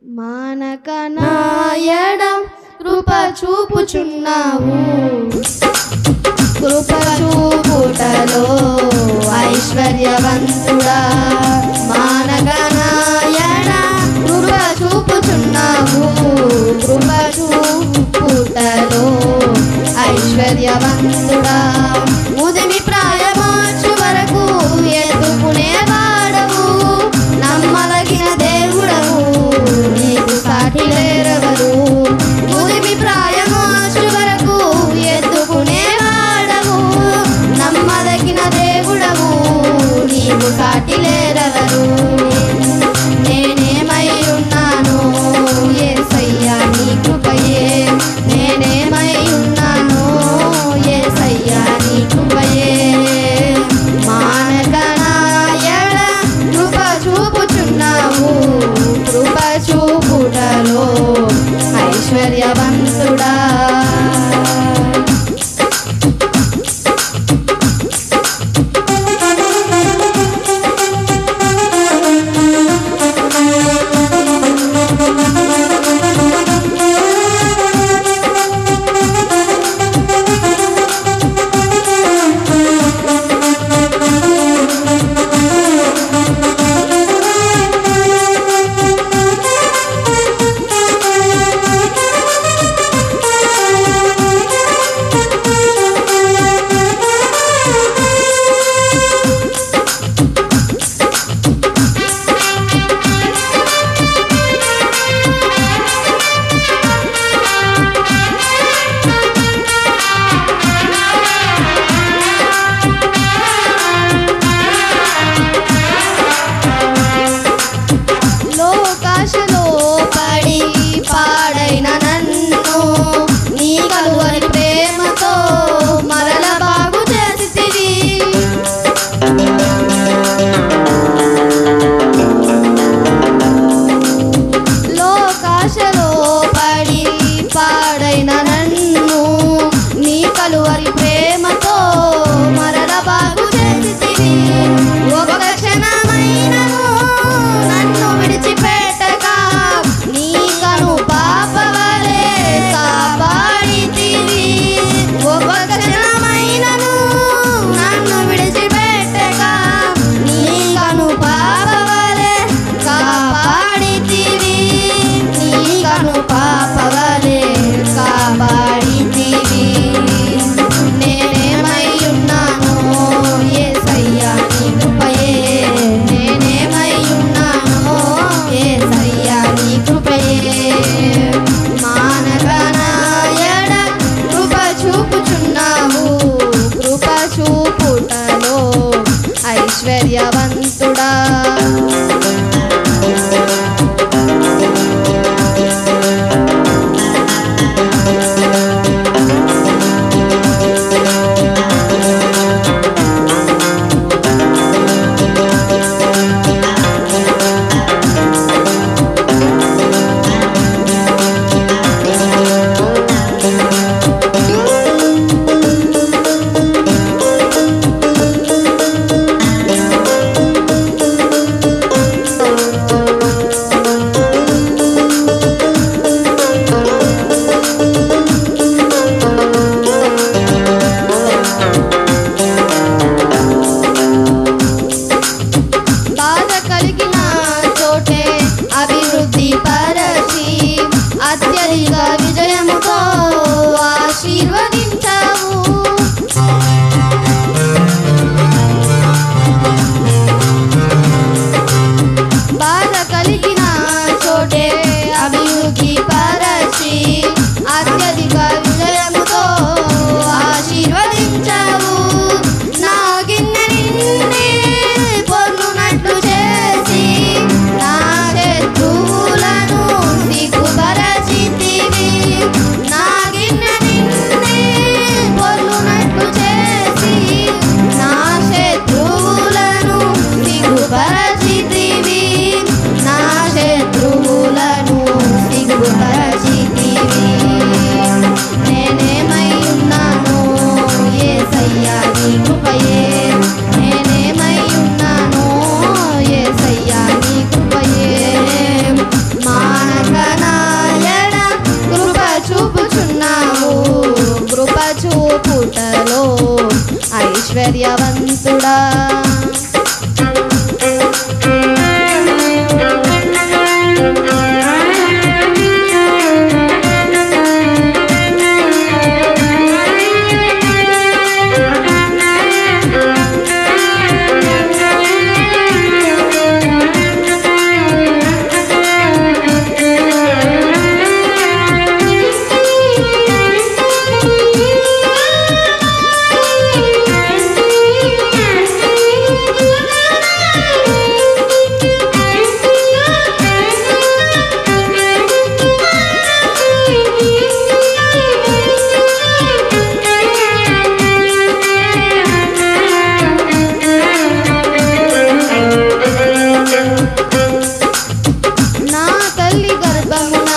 మానక నాయడం కృప చూపుచున్నావు, కృప చూపుటలో ఐశ్వర్యవంతుడా. మానక నాయడ కృప చూపుచున్నావు, కృప చూపుటలో ఐశ్వర్యవంతుడా. ముదిమి ప్రాయమొచ్చు వరకు ఎత్తుకునే వాడవు, నమ్మదగిన దేవుడవు, నీకు సాటి లేరెవరు. ముదిమి ప్రాయమొచ్చు వరకు ఎత్తుకునే వాడవు, నమ్మదగిన దేవుడవు, నీకు సాటి లేరెవరు. నేనేమై ఉన్నాను యేసయ్యా నీ కృపయే, నేనేమై ఉన్నాను యేసయ్యా నీ కృపయే. మానక నాయడ కృప చూపుచున్నావు, కృప చూపుటలో ఐశ్వర్యవంతుడా. లోకాశలో పడి పాడైన నన్ను నీ కలువరి ప్రేమతో మరల బాగు చేసితివి. లోకాశలో పడి పాడైన నన్ను నీ కలువరి ప్రేమతో మరల బాగు చేసితివి. ఒక క్షణమైనను నన్ను విడిచిపెట్టక నీ కను పాపవలే కాపాడితివి. ఒక క్షణమైనను నన్ను విడిచిపెట్టక నీ కను పాపవలే కాపాడితివి, నీ కను పాపవలే కాపాడితివి. నేనేమై ఉన్నాను యేసయ్యా నీ కృపయే, నేనేమై ఉన్నాను యేసయ్యా నీ కృపయే. మానక నాయడ కృప చూపుచున్నావు, కృప చూపుటలో ఐశ్వర్యవంతుడా. బాధ కలిగిన చోటే అభివృద్ధి పరచి అత్యధిక విజయముతో ఆశీర్వదించావు. బాధ కలిగిన చోటే అభివృద్ధి పరచి అత్యధిక విజయముతో ఆశీర్వదించావు. నా గిన్నె నిండి పొర్లునట్లు చేసి నా శత్రువులను సిగ్గుపరచితివి. నా తల్లి గర్భమున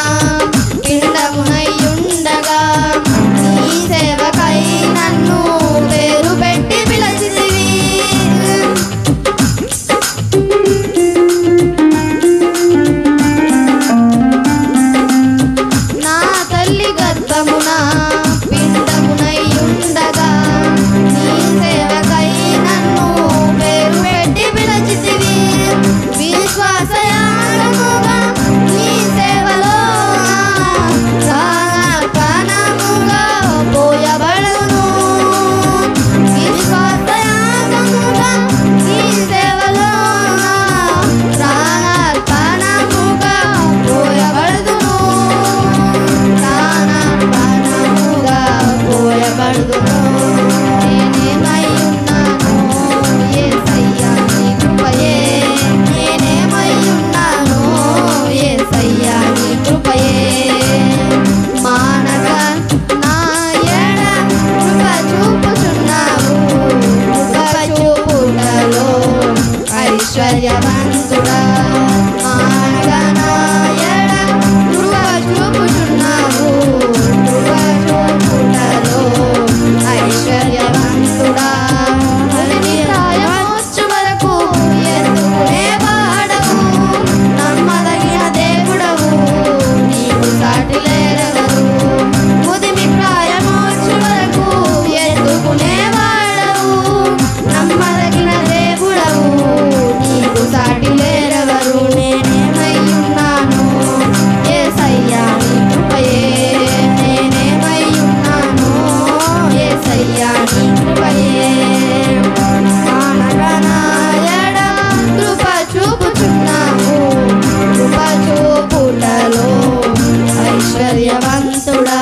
పిండమునయ్యుండగా నీ సేవకై నన్ను పేరు పెట్టి పిలిచితివి. నా తల్లి గర్భమున పిండమునయ్యుండగా నీ సేవకై నన్ను పేరు పెట్టి పిలిచితివి. విశ్వాసయాగముగా నీ సేవలో ప్రాణార్పణముగా పోయబడును. విశ్వాసయాగముగా నీ సేవలో ప్రాణార్పణముగా పోయబడును. ప్రాణార్పణముగా పోయబడును. నేనేమై ఉన్నాను యేసయ్యా నీ కృపయే. నేనేమై ఉన్నాను యేసయ్యా నీ కృపయే. మానక నా ఎడ కృప చూపుచున్నావు. కృప చూపుటలో ఐశ్వర్యవంతుడా. మానక నా ఎడ కృప చూపుచున్నావు. కృప చూపుటలో ఐశ్వర్యవంతుడా. హరిని రాయమొచ్చు వరకు ఎత్తుకునే వాడవు. నమ్మదగిన దేవుడవు నీకు సాటి లేరెవరు. ముదిమి ప్రాయమొచ్చు వరకు ఎత్తుకునే వాడవు. నమ్మదగిన దేవుడవు నీకు సాటి లేరెవరు. నేనేమై ఉన్నాను యేసయ్యా నీ కృపయే. నేనేమై ఉన్నాను యేసయ్యా నీ కృపయే. మానక నా ఎడ కృప చూపుచున్నావు. కృప చూపుటలో ఐశ్వర్యవంతుడా.